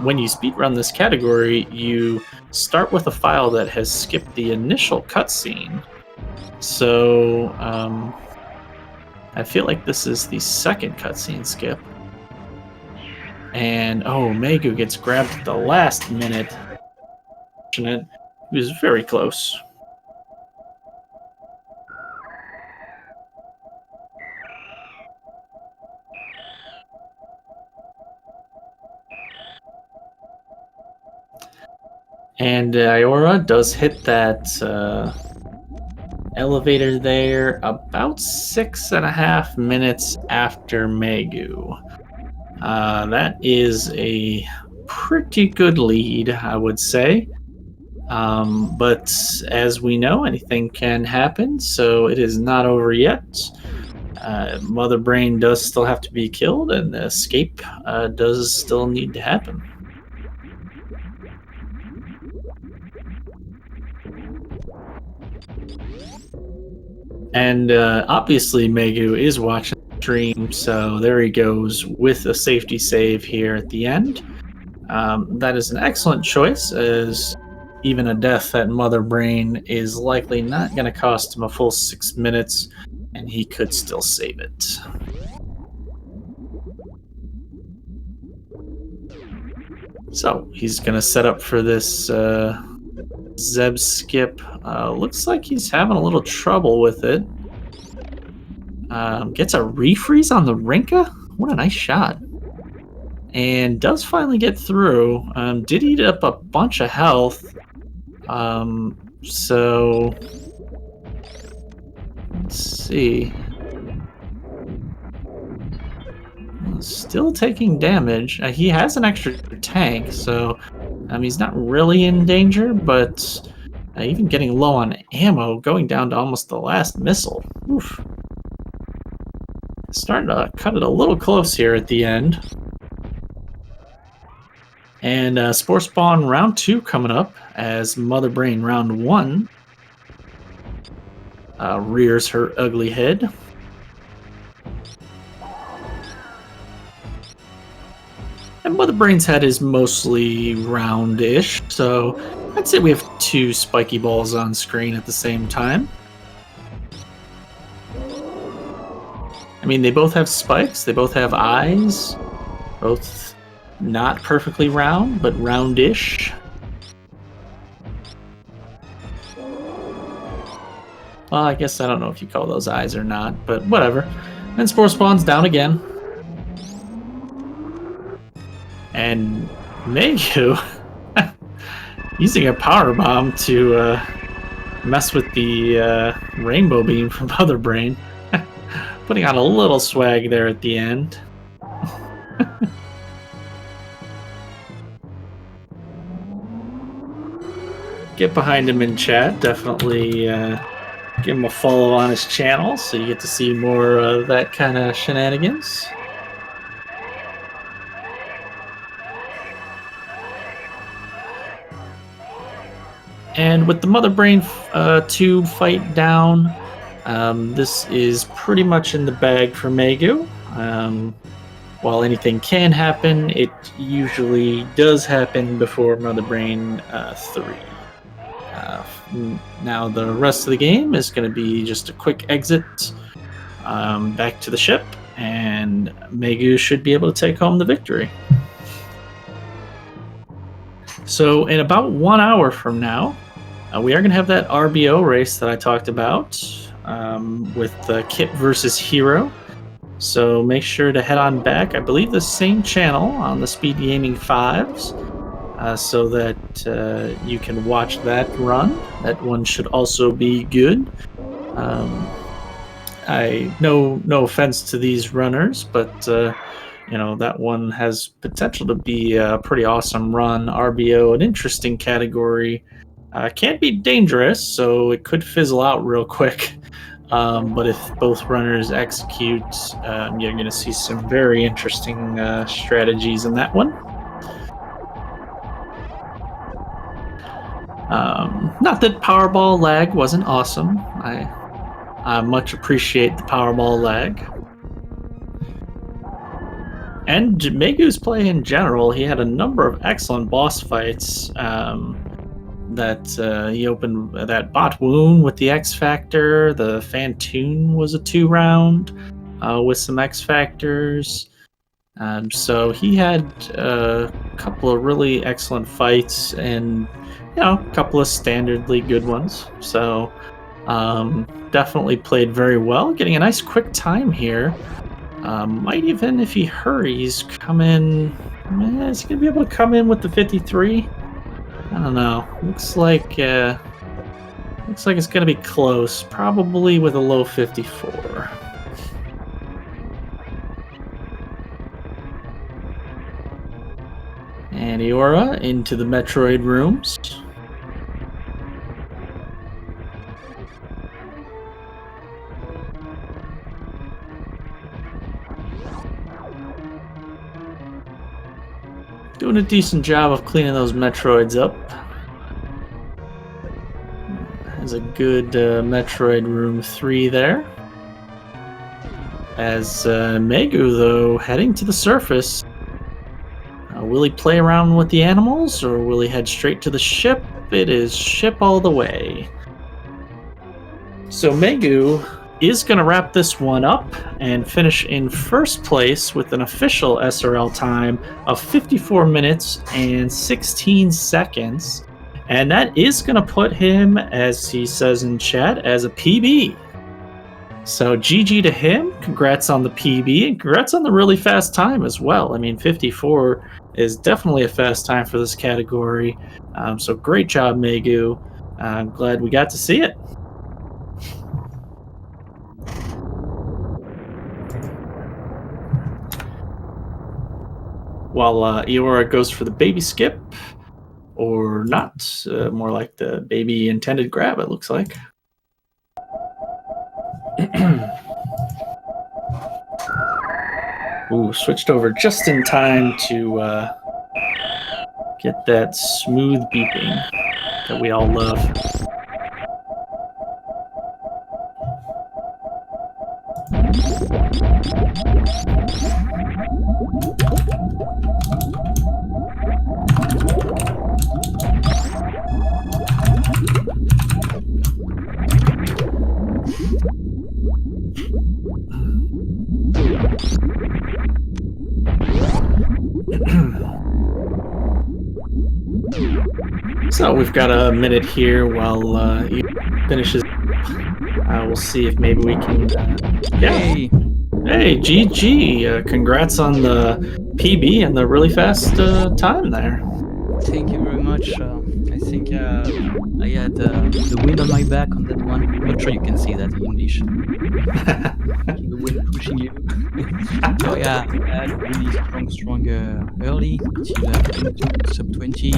when you speedrun this category, you start with a file that has skipped the initial cutscene. So, I feel like this is the second cutscene skip. And, oh, Maisgueuh gets grabbed at the last minute. He was very close. And Iora does hit that elevator there about 6.5 minutes after Maisgueuh. That is a pretty good lead, I would say. But as we know, anything can happen, so it is not over yet. Mother Brain does still have to be killed, and the escape does still need to happen. And obviously Maisgueuh is watching the stream, so there he goes with a safety save here at the end. That is an excellent choice, as even a death at Mother Brain is likely not going to cost him a full 6 minutes, and he could still save it. So he's going to set up for this Zeb skip. Looks like he's having a little trouble with it. Gets a refreeze on the Rinka? What a nice shot. And does finally get through. Did eat up a bunch of health. So let's see. Still taking damage. He has an extra tank, so he's not really in danger, but even getting low on ammo, going down to almost the last missile. Oof. Starting to cut it a little close here at the end. And Spore Spawn round 2 coming up, as Mother Brain round 1 rears her ugly head. And Mother Brain's head is mostly round-ish, so I'd say we have 2 spiky balls on screen at the same time. I mean, they both have spikes, they both have eyes, both not perfectly round, but roundish. Well, I guess I don't know if you call those eyes or not, but whatever. And Spore Spawn's down again. And Maisgueuh using a power bomb to mess with the rainbow beam from Mother Brain. Putting on a little swag there at the end. Get behind him in chat. Definitely give him a follow on his channel so you get to see more of that kind of shenanigans. And with the Mother Brain 2 fight down, this is pretty much in the bag for Maisgueuh. While anything can happen, it usually does happen before Mother Brain 3. Now the rest of the game is going to be just a quick exit, back to the ship, and Maisgueuh should be able to take home the victory. So in about 1 hour from now, we are going to have that RBO race that I talked about with Kit versus Hero. So make sure to head on back. I believe the same channel on the SpeedGaming 5s, so that you can watch that run. That one should also be good. No offense to these runners, but that one has potential to be a pretty awesome run. RBO, an interesting category. Can't be dangerous, so it could fizzle out real quick. But if both runners execute, you're going to see some very interesting strategies in that one. Not that Powerball lag wasn't awesome. I much appreciate the Powerball lag. And Maisgueuh's play in general, he had a number of excellent boss fights. That he opened that bot wound with the X Factor. The Fantoon was a 2-round with some X Factors. So he had a couple of really excellent fights and a couple of standardly good ones. So definitely played very well, getting a nice quick time here. Might even, if he hurries, come in. Is he gonna be able to come in with the 53? I don't know. Looks like it's gonna be close. Probably with a low 54. And Iora into the Metroid rooms. Doing a decent job of cleaning those Metroids up. Has a good Metroid room 3 there. As Maisgueuh, though, heading to the surface. Will he play around with the animals, or will he head straight to the ship? It is ship all the way. So Maisgueuh is going to wrap this one up and finish in first place with an official SRL time of 54 minutes and 16 seconds. And that is going to put him, as he says in chat, as a PB. So GG to him. Congrats on the PB, and congrats on the really fast time as well. I mean, 54 is definitely a fast time for this category. So great job, Maisgueuh. I'm glad we got to see it. While Iora goes for the baby skip, or not, more like the baby intended grab, it looks like. Ooh, switched over just in time to get that smooth beeping that we all love. So we've got a minute here while he finishes. We'll see if maybe we can. Hey, GG! Congrats on the PB and the really fast time there. Thank you very much. I think I had the wind on my back on that one. I'm not sure you can see that in English. The wind pushing you. So yeah, I had a really strong early till sub 20.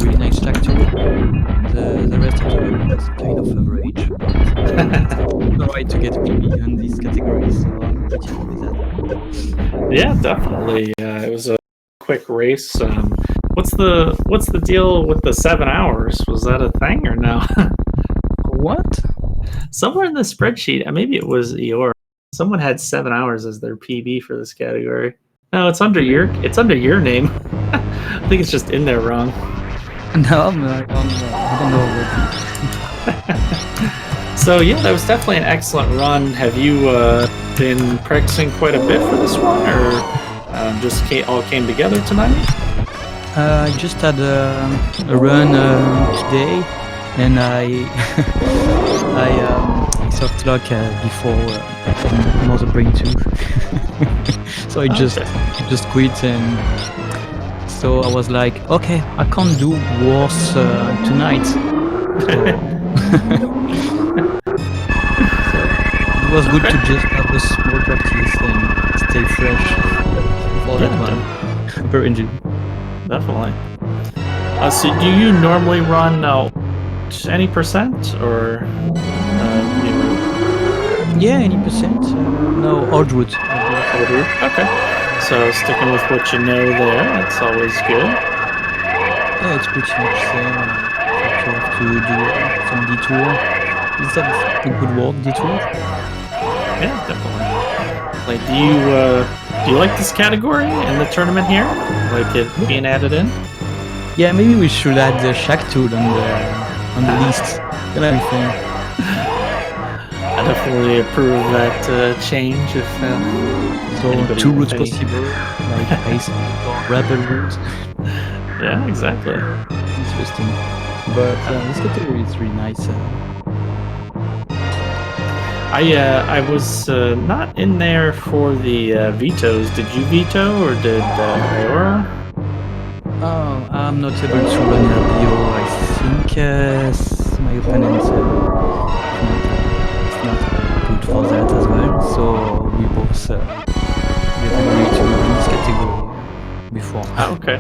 Really nice lag too. The rest of the room was kind of average. It's alright to get PB on these categories, so I'm pretty happy with that. Yeah, definitely. It was a quick race. What's the deal with the 7 hours? Was that a thing or no? What? Somewhere in the spreadsheet, maybe it was Iora. Someone had 7 hours as their PB for this category. No, it's under your name. I think it's just in there wrong. No, I don't know. So yeah, that was definitely an excellent run. Have you been practicing quite a bit for this one, or just all came together tonight? I just had a run today, and I I soft lock before another brain tooth. So I just quit, and so I was like, okay, I can't do worse tonight. So it was good to just have a small practice and stay fresh for that one. Very enjoy. Definitely. So do you normally run any percent, or Yeah, 80%. No, old route. Okay. So sticking with what you know there, that's always good. Yeah, it's pretty much same. Except you have to do some detour. Is that a good word, detour? Yeah, definitely. Like, do you like this category in the tournament here? Like it being added in? Yeah, maybe we should add the shack tool on the list. What do you think? I definitely approve that change. If So 2 routes possible, like ice or rebel route. Yeah, exactly. Interesting. But this category is really nice. I was not in there for the vetoes. Did you veto, or did Iora? Oh, I'm not able to run RBO. I think my opponent is not good for that as well. So we both get agreed to run this category before. Oh, okay.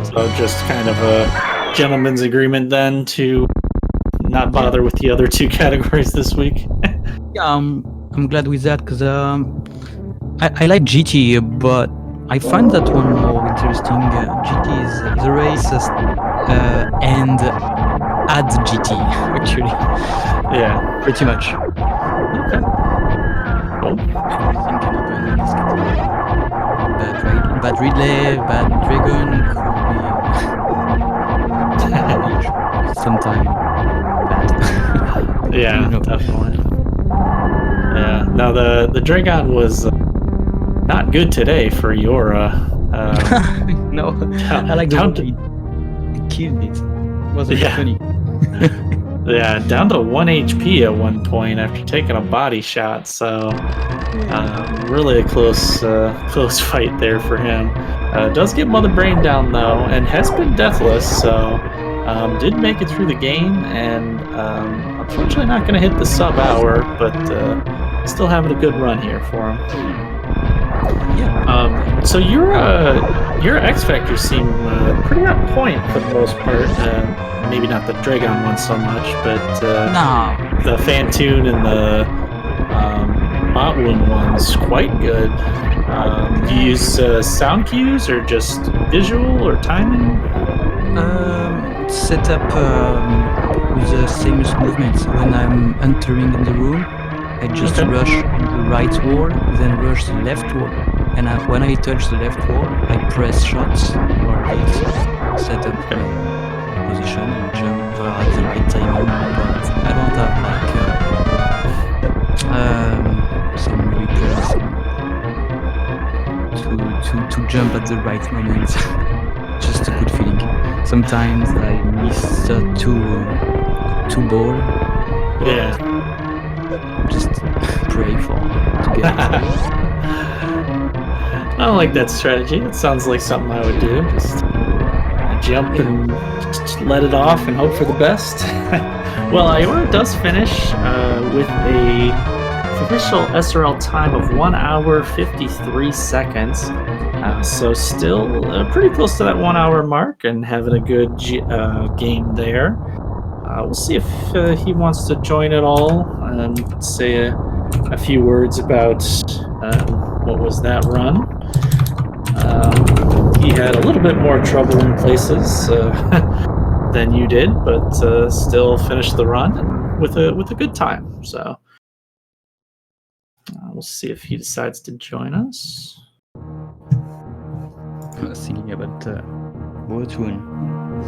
So just kind of a gentleman's agreement then to not bother with the other 2 categories this week. Yeah, I'm glad with that because I like GT, but I find that one more interesting. GT is a race and add GT actually. Yeah, Pretty much. okay. Cool. Everything can happen in this category. Bad relay, bad dragon could be sometime bad. Yeah, You know. definitely. Yeah. Now the Dragon was not good today for Iora. No, I like the way it killed it. It was really funny. Yeah, down to 1 HP at one point after taking a body shot. So really a close fight there for him. Does get Mother Brain down though, and has been deathless. So did make it through the game, and unfortunately not going to hit the sub hour, but still having a good run here for him. Yeah. So your X Factors seem pretty on point for the most part. Maybe not the Dragon one so much, but the Fantoon and the Botwoon one's quite good. Do you use sound cues or just visual or timing? Set up with the same movements. When I'm entering in the room, I just rush the right wall, then rush the left wall. And when I touch the left wall, I press shots or hits, set up my position and jump at the right timing. But I don't have like some replays to jump at the right moment. Just a good feeling. Sometimes I miss two ball. Yeah. Just pray to get it. I don't like that strategy. It sounds like something I would do. Just jump and just let it off and hope for the best. Well, Iora does finish with a official SRL time of 1 hour 53 seconds. So still pretty close to that 1 hour mark and having a good game there. We'll see if he wants to join at all and say a few words about what was that run. He had a little bit more trouble in places than you did, but still finished the run with a good time. So we'll see if he decides to join us. I was thinking about Botwoon.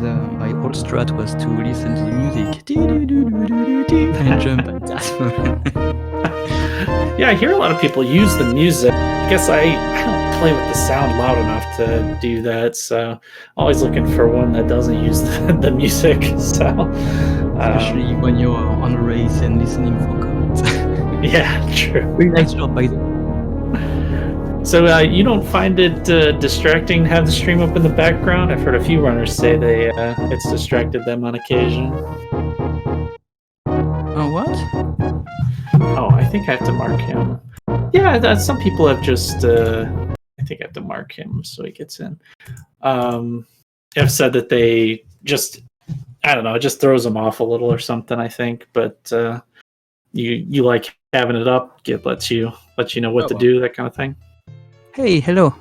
my whole strat was to listen to the music and jump at that. Yeah, I hear a lot of people use the music. I guess I don't play with the sound loud enough to do that, so always looking for one that doesn't use the music. So, Especially when you're on a race and listening for comments. yeah, true. Very nice job, by the way. So you don't find it distracting to have the stream up in the background? I've heard a few runners say it's distracted them on occasion. What? Oh, I think I have to mark him. Yeah, some people have just. I think I have to mark him so he gets in. Have said that they just. I don't know. It just throws them off a little or something. I think, but you like having it up. Lets you know what to do, that kind of thing. Hey, hello.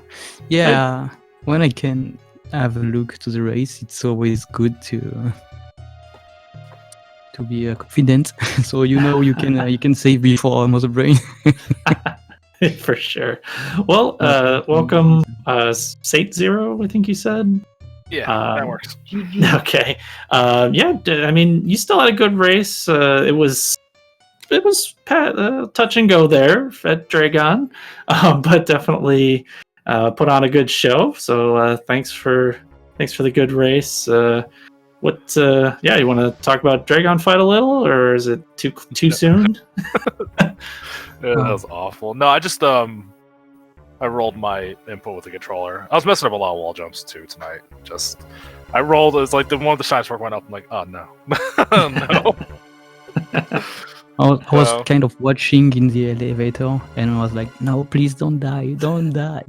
Yeah, when I can have a look to the race, it's always good to be confident. So you can save before Mother Brain. For sure. Well, welcome, saetzero, I think you said. Yeah, that works. Okay. Yeah, I mean, you still had a good race. It was touch and go there at Dragon, but definitely put on a good show. So thanks for the good race. You want to talk about Dragon Fight a little, or is it too soon? That was awful. No, I just I rolled my input with the controller. I was messing up a lot of wall jumps too tonight. I rolled. It was like one of the shine spark went up. I'm like, oh no, no. I was kind of watching in the elevator, and I was like, "No, please don't die, don't die."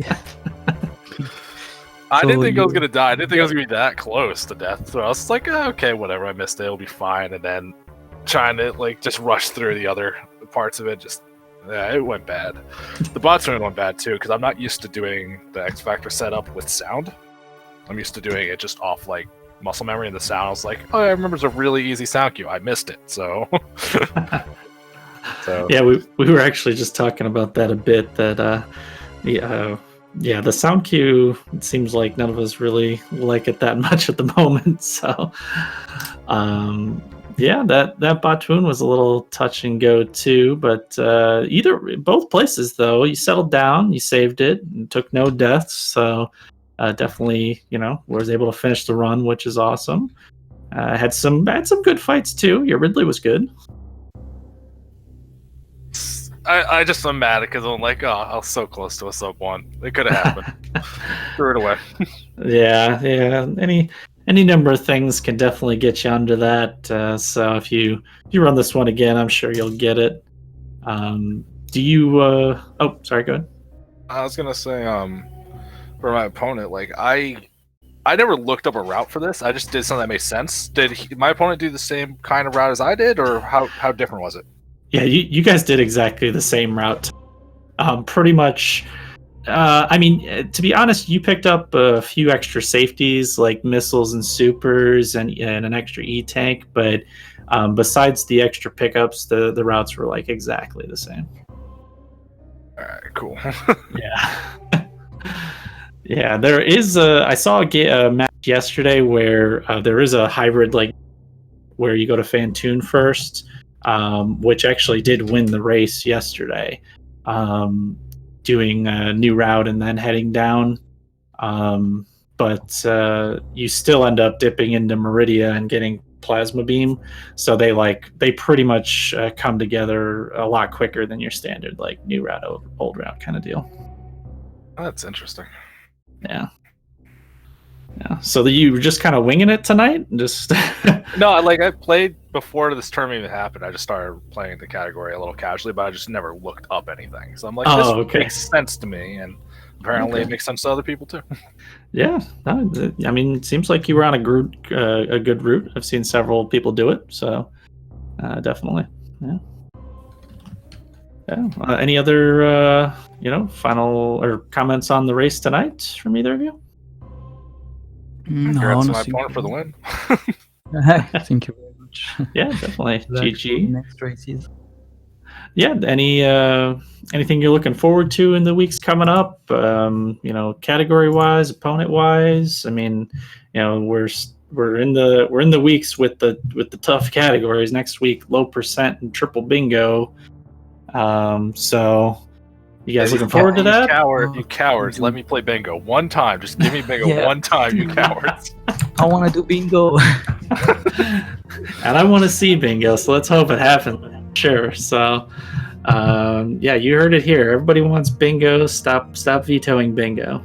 I didn't think I was gonna die. I didn't think I was gonna be that close to death. So I was like, okay, whatever. I missed it. It'll be fine. And then trying to just rush through the other parts of it, it went bad. The bots went bad too because I'm not used to doing the X Factor setup with sound. I'm used to doing it just off muscle memory and the sound. I was like, oh, I remember it's a really easy sound cue. I missed it, so. Yeah, we were actually just talking about that a bit. That the sound cue, it seems like none of us really like it that much at the moment. So, that Batoon was a little touch and go too. But both places though, you settled down, you saved it, and took no deaths. So. Definitely, was able to finish the run, which is awesome. Had some good fights too. Your Ridley was good. I just am mad because I'm like, oh, I was so close to a sub 1. It could have happened. Threw it away. Yeah. Any number of things can definitely get you under that. So if you run this one again, I'm sure you'll get it. Do you? Oh, sorry. Go ahead. I was gonna say, for my opponent, I never looked up a route for this. I just did something that made sense. Did my opponent do the same kind of route as I did, or how different was it? Yeah, you guys did exactly the same route. Pretty much. To be honest, you picked up a few extra safeties like missiles and supers and an extra E-tank, but besides the extra pickups, the routes were exactly the same. All right, cool. Yeah. Yeah, there is I saw a match yesterday where there is a hybrid where you go to Fantoon first, which actually did win the race yesterday, doing a new route and then heading down. But you still end up dipping into Meridia and getting Plasma Beam, so they pretty much come together a lot quicker than your standard new route, old route kind of deal. That's interesting. Yeah. So you were just kind of winging it tonight? Just No, I played before this tournament even happened. I just started playing the category a little casually, but I just never looked up anything. So I'm like, this makes sense to me, and apparently it makes sense to other people too. Yeah, I mean, it seems like you were on a good route. I've seen several people do it, so definitely. Yeah. Any other final or comments on the race tonight from either of you? Congrats to my opponent for the win. Thank you very much. Yeah, definitely. GG. Next races. Yeah. Anything you're looking forward to in the weeks coming up? Category wise, opponent wise. I mean, we're we're in the weeks with the tough categories. Next week, low percent and triple bingo. So you guys looking forward to that? You cowards! Let me play bingo one time. Just give me bingo one time, you cowards. I want to do bingo. And I want to see bingo, so let's hope it happens. Sure. So, yeah, you heard it here. Everybody wants bingo. Stop vetoing bingo.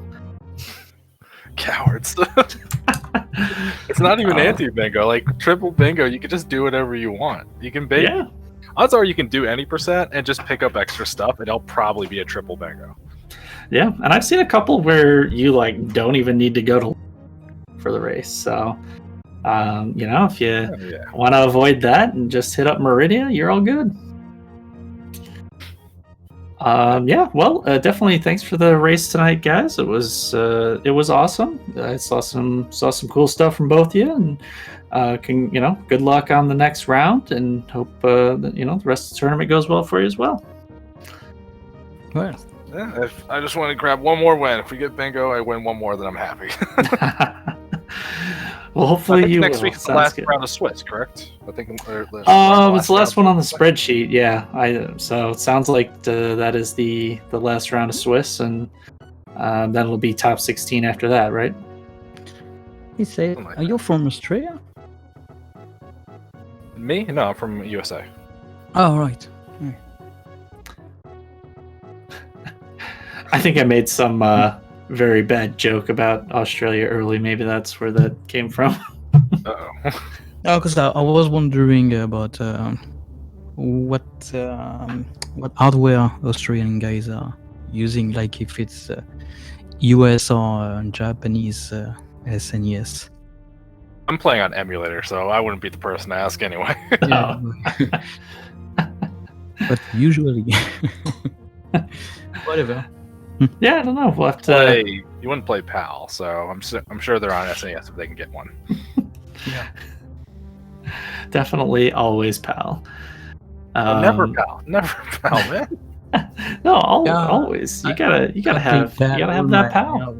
Cowards. It's not even anti-bingo. Like triple bingo, you can just do whatever you want. You can bake. Yeah. Odds are you can do any percent and just pick up extra stuff, and it'll probably be a triple bingo. Yeah, and I've seen a couple where you like don't even need to go to for the race. So, you know, if you want to avoid that and just hit up Meridia, you're all good. Yeah, well, definitely thanks for the race tonight, guys. It was awesome. I saw some cool stuff from both of you, and good luck on the next round, and hope that, you know, the rest of the tournament goes well for you as well. Well, yeah, if I just want to grab one more win. If we get bingo, I win one more, then I'm happy. Well, hopefully you next will. week's the Sounds last good. round of Swiss, correct? I think It's the last one on the spreadsheet. Yeah, so it sounds like that is the last round of Swiss, and then it'll be top 16 after that, right? he said, "Are you from Australia?" Me? No, I'm from USA. Oh, right. I think I made some very bad joke about Australia early. Maybe that's where that came from. Uh-oh. Oh, because I was wondering about what hardware Australian guys are using, like if it's US or Japanese SNES. I'm playing on emulator, so I wouldn't be the person to ask anyway. Yeah. But usually, whatever. Yeah, I don't know. We'll have to. Play, you wouldn't play PAL, so I'm sure they're on SNES if they can get one. Yeah. Definitely always PAL. Never PAL, man. No, always. You gotta have that PAL.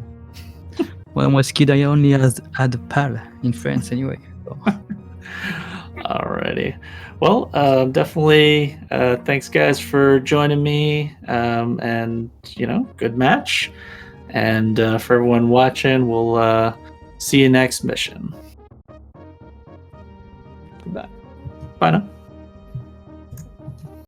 When I was a kid, I only had a PAL in France anyway. So. Alrighty. Well, definitely thanks guys for joining me, and you know, good match. And for everyone watching, we'll see you next mission. Goodbye. Bye now.